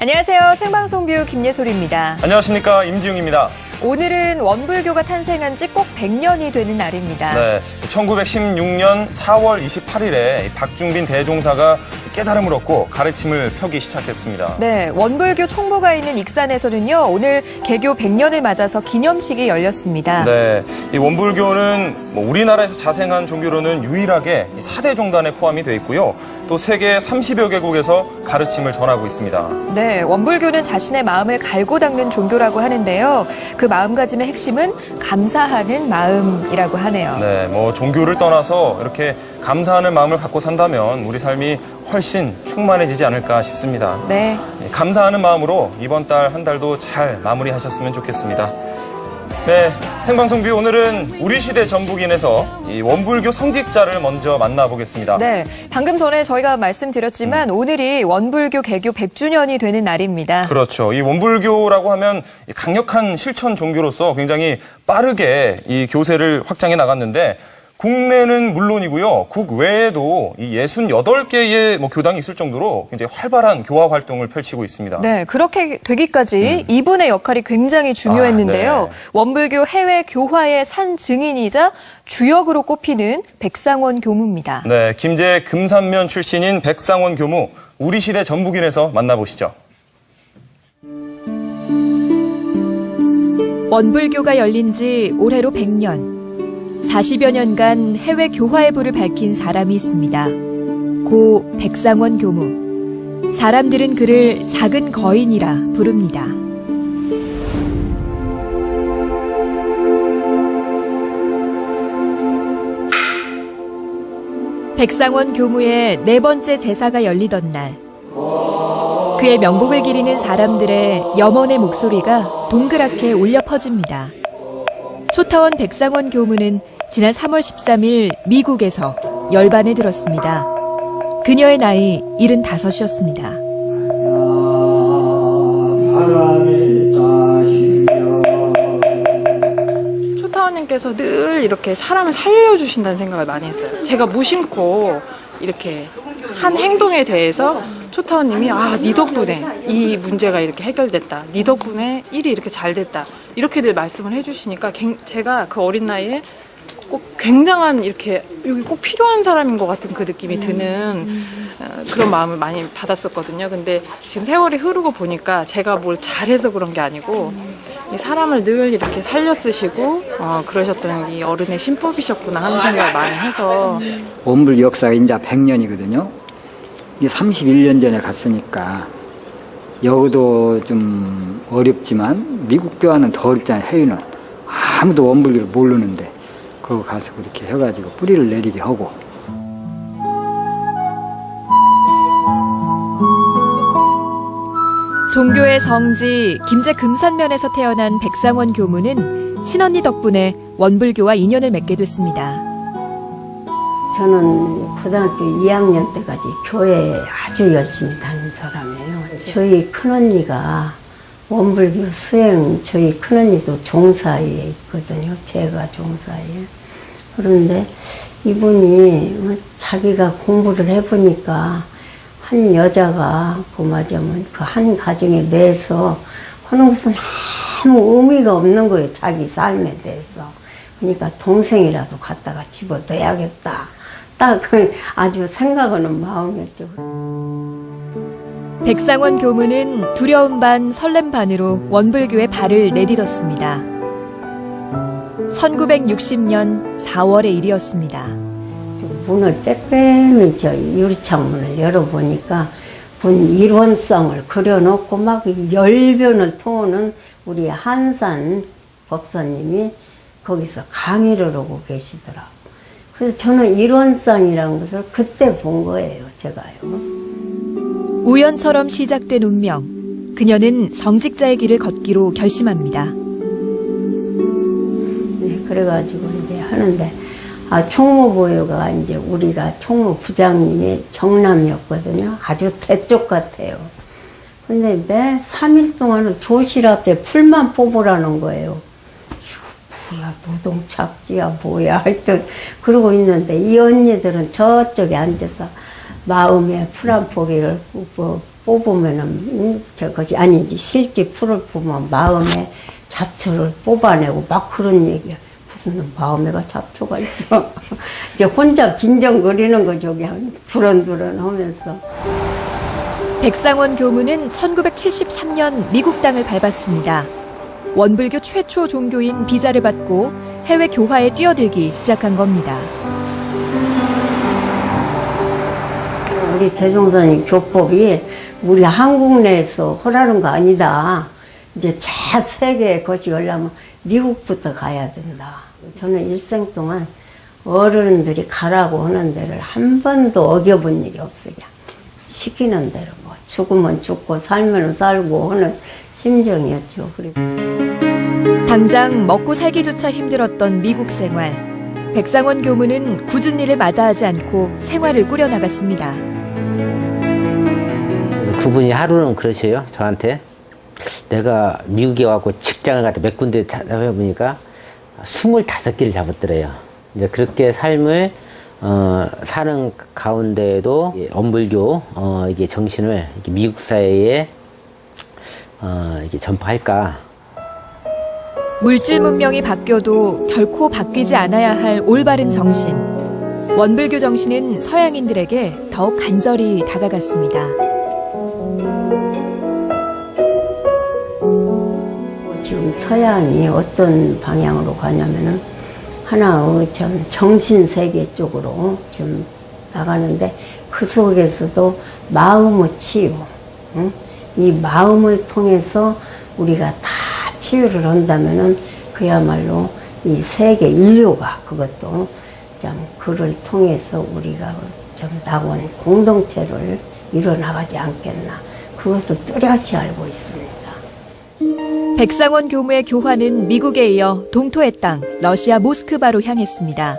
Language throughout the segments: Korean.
안녕하세요. 생방송뷰 김예솔입니다. 안녕하십니까. 임지웅입니다. 오늘은 원불교가 탄생한 지 꼭 100년이 되는 날입니다. 네, 1916년 4월 28일에 박중빈 대종사가 깨달음을 얻고 가르침을 펴기 시작했습니다. 네, 원불교 총무가 있는 익산에서는요, 오늘 개교 100년을 맞아서 기념식이 열렸습니다. 네, 이 원불교는 우리나라에서 자생한 종교로는 유일하게 4대 종단에 포함이 되어 있고요. 또 세계 30여 개국에서 가르침을 전하고 있습니다. 네, 원불교는 자신의 마음을 갈고 닦는 종교라고 하는데요. 그 마음가짐의 핵심은 감사하는 마음이라고 하네요. 네, 종교를 떠나서 이렇게 감사하는 마음을 갖고 산다면 우리 삶이 훨씬 충만해지지 않을까 싶습니다. 네. 감사하는 마음으로 이번 달 한 달도 잘 마무리하셨으면 좋겠습니다. 네, 생방송뷰 오늘은 우리 시대 전북인에서 이 원불교 성직자를 먼저 만나보겠습니다. 네, 방금 전에 저희가 말씀드렸지만 오늘이 원불교 개교 100주년이 되는 날입니다. 그렇죠. 이 원불교라고 하면 강력한 실천 종교로서 굉장히 빠르게 이 교세를 확장해 나갔는데 국내는 물론이고요. 국외에도 이 68개의 교당이 있을 정도로 굉장히 활발한 교화 활동을 펼치고 있습니다. 네, 그렇게 되기까지 이분의 역할이 굉장히 중요했는데요. 네. 원불교 해외 교화의 산 증인이자 주역으로 꼽히는 백상원 교무입니다. 네, 김제 금산면 출신인 백상원 교무, 우리 시대 전북인에서 만나보시죠. 원불교가 열린 지 올해로 100년. 40여 년간 해외 교화의 불을 밝힌 사람이 있습니다. 고 백상원 교무. 사람들은 그를 작은 거인이라 부릅니다. 백상원 교무의 4번째 제사가 열리던 날, 그의 명복을 기리는 사람들의 염원의 목소리가 동그랗게 울려 퍼집니다. 초타원 백상원 교무는 지난 3월 13일 미국에서 열반에 들었습니다. 그녀의 나이 75이었습니다. 초타원님께서 늘 이렇게 사람을 살려주신다는 생각을 많이 했어요. 제가 무심코 이렇게 한 행동에 대해서 초타원님이 네 덕분에 이 문제가 이렇게 해결됐다. 네 덕분에 일이 이렇게 잘 됐다. 이렇게들 말씀을 해주시니까 제가 그 어린 나이에 꼭 굉장한 이렇게 여기 꼭 필요한 사람인 것 같은 그 느낌이 드는 그런 마음을 많이 받았었거든요. 근데 지금 세월이 흐르고 보니까 제가 뭘 잘해서 그런 게 아니고 이 사람을 늘 이렇게 살려 쓰시고 그러셨던 이 어른의 신법이셨구나 하는 생각을 많이 해서. 원불 역사가 이제 100년이거든요. 이게 31년 전에 갔으니까 여기도 좀 어렵지만 미국 교화는 더 어렵잖아요. 해외는 아무도 원불교를 모르는데 거기 가서 그렇게 해가지고 뿌리를 내리게 하고. 종교의 성지 김제 금산면에서 태어난 백상원 교무는 친언니 덕분에 원불교와 인연을 맺게 됐습니다. 저는 고등학교 2학년 때까지 교회에 아주 열심히 다닌 사람이에요. 저희 큰언니가 원불교 수행, 저희 큰언니도 종사에 있거든요. 제가 종사에. 그런데 이분이 자기가 공부를 해보니까 한 여자가 그마저면 그 한 가정에 내서 하는 것은 아무 의미가 없는 거예요. 자기 삶에 대해서. 그러니까 동생이라도 갖다가 집어넣어야겠다. 딱 아주 생각하는 마음이었죠. 백상원 교무는 두려움 반 설렘 반으로 원불교에 발을 내딛었습니다. 1960년 4월의 일이었습니다. 문을 빼빼면 유리창문을 열어보니까 본 일원성을 그려놓고 막 열변을 토하는 우리 한산 법사님이 거기서 강의를 하고 계시더라고요. 그래서 저는 일원성이라는 것을 그때 본 거예요, 제가요. 우연처럼 시작된 운명. 그녀는 성직자의 길을 걷기로 결심합니다. 네, 그래가지고 이제 하는데, 총무보유가 이제 우리가 총무부장님이 정남이었거든요. 아주 대쪽 같아요. 근데 매 3일 동안은 조실 앞에 풀만 뽑으라는 거예요. 뭐야, 노동착지야, 뭐야. 하여튼, 그러고 있는데, 이 언니들은 저쪽에 앉아서 마음에 풀 한 포기를 뽑으면은 저거지 아니지 실제 풀을 보면 마음에 잡초를 뽑아내고 막 그런 얘기야. 무슨 마음에가 잡초가 있어. 이제 혼자 빈정거리는 거 저기 두런두런 하면서. 백상원 교무는 1973년 미국 땅을 밟았습니다. 원불교 최초 종교인 비자를 받고 해외 교화에 뛰어들기 시작한 겁니다. 우리 대종선이 교법이 우리 한국 내에서 허라는 거 아니다. 이제 저 세계에 거치려면 미국부터 가야 된다. 저는 일생 동안 어른들이 가라고 하는 데를 한 번도 어겨본 일이 없어요. 시키는 대로 뭐 죽으면 죽고 살면 살고 하는 심정이었죠. 그래서 당장 먹고 살기조차 힘들었던 미국 생활. 백상원 교무는 굳은 일을 마다하지 않고 생활을 꾸려나갔습니다. 그분이 하루는 그러셔요, 저한테. 내가 미국에 와서 직장을 갖다 몇 군데 잡아보니까 25개를 잡았더래요. 이제 그렇게 삶을 사는 가운데에도 원불교 이게 정신을 이렇게 미국 사회에 이렇게 전파할까. 물질 문명이 바뀌어도 결코 바뀌지 않아야 할 올바른 정신. 원불교 정신은 서양인들에게 더욱 간절히 다가갔습니다. 지금 서양이 어떤 방향으로 가냐면은 하나 참 정신 세계 쪽으로 좀 나가는데 그 속에서도 마음의 치유, 응? 이 마음을 통해서 우리가 다 치유를 한다면은 그야말로 이 세계 인류가 그것도 좀 그를 통해서 우리가 좀 낙원 공동체를 이뤄나가지 않겠나 그것을 뚜렷이 알고 있습니다. 백상원 교무의 교화는 미국에 이어 동토의 땅 러시아 모스크바로 향했습니다.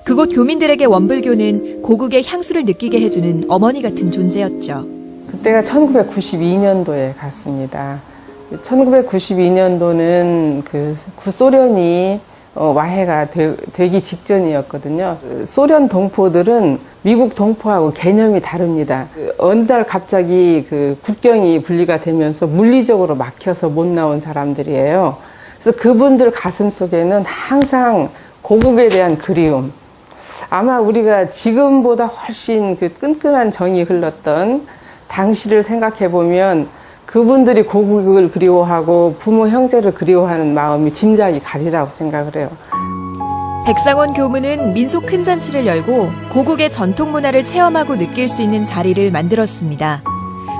그곳 교민들에게 원불교는 고국의 향수를 느끼게 해주는 어머니 같은 존재였죠. 그때가 1992년도에 갔습니다. 1992년도는 그 구소련이 와해가 되기 직전이었거든요. 소련 동포들은 미국 동포하고 개념이 다릅니다. 어느 날 갑자기 그 국경이 분리가 되면서 물리적으로 막혀서 못 나온 사람들이에요. 그래서 그분들 가슴 속에는 항상 고국에 대한 그리움. 아마 우리가 지금보다 훨씬 그 끈끈한 정이 흘렀던 당시를 생각해 보면 그분들이 고국을 그리워하고 부모 형제를 그리워하는 마음이 짐작이 가리라고 생각을 해요. 백상원 교무는 민속 큰 잔치를 열고 고국의 전통 문화를 체험하고 느낄 수 있는 자리를 만들었습니다.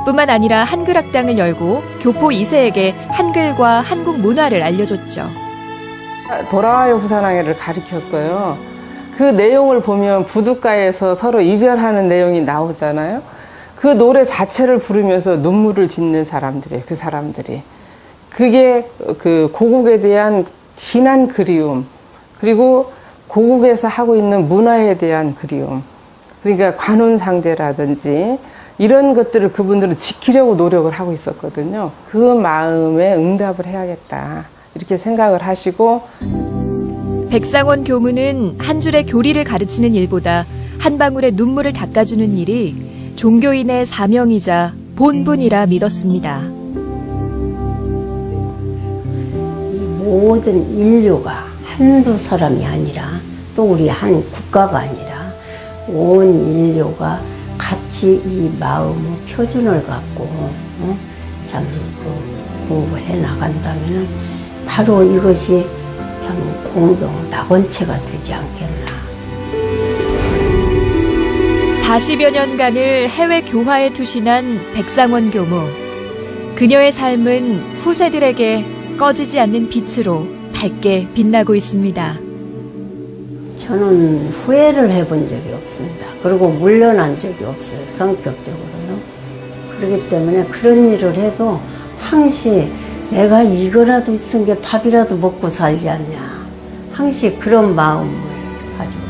뿐만 아니라 한글학당을 열고 교포 2세에게 한글과 한국 문화를 알려줬죠. 돌아와요 부산항해를 가르쳤어요. 그 내용을 보면 부둣가에서 서로 이별하는 내용이 나오잖아요. 그 노래 자체를 부르면서 눈물을 짓는 사람들이에요. 그 사람들이. 그게 그 고국에 대한 진한 그리움, 그리고 고국에서 하고 있는 문화에 대한 그리움. 그러니까 관혼상제라든지 이런 것들을 그분들은 지키려고 노력을 하고 있었거든요. 그 마음에 응답을 해야겠다. 이렇게 생각을 하시고. 백상원 교무는 한 줄의 교리를 가르치는 일보다 한 방울의 눈물을 닦아주는 일이 종교인의 사명이자 본분이라 믿었습니다. 모든 인류가 한두 사람이 아니라 또 우리 한 국가가 아니라 온 인류가 같이 이 마음의 표준을 갖고 참 공부해 나간다면 바로 이것이 참 공동 낙원체가 되지 않겠나. 40여 년간을 해외 교화에 투신한 백상원 교무. 그녀의 삶은 후세들에게 꺼지지 않는 빛으로 밝게 빛나고 있습니다. 저는 후회를 해본 적이 없습니다. 그리고 물러난 적이 없어요. 성격적으로는. 그렇기 때문에 그런 일을 해도 항시 내가 이거라도 있은 게 밥이라도 먹고 살지 않냐. 항시 그런 마음을 가지고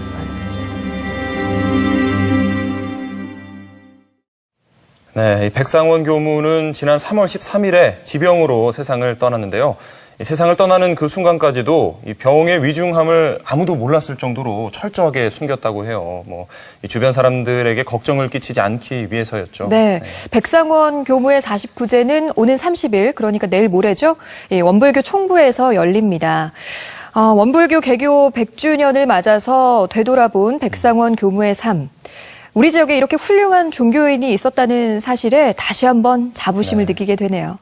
네, 이 백상원 교무는 지난 3월 13일에 지병으로 세상을 떠났는데요. 이 세상을 떠나는 그 순간까지도 이 병의 위중함을 아무도 몰랐을 정도로 철저하게 숨겼다고 해요. 이 주변 사람들에게 걱정을 끼치지 않기 위해서였죠. 네. 백상원 교무의 49제는 오는 30일, 그러니까 내일 모레죠. 원불교 총부에서 열립니다. 원불교 개교 100주년을 맞아서 되돌아본 백상원 교무의 삶. 우리 지역에 이렇게 훌륭한 종교인이 있었다는 사실에 다시 한번 자부심을 느끼게 되네요.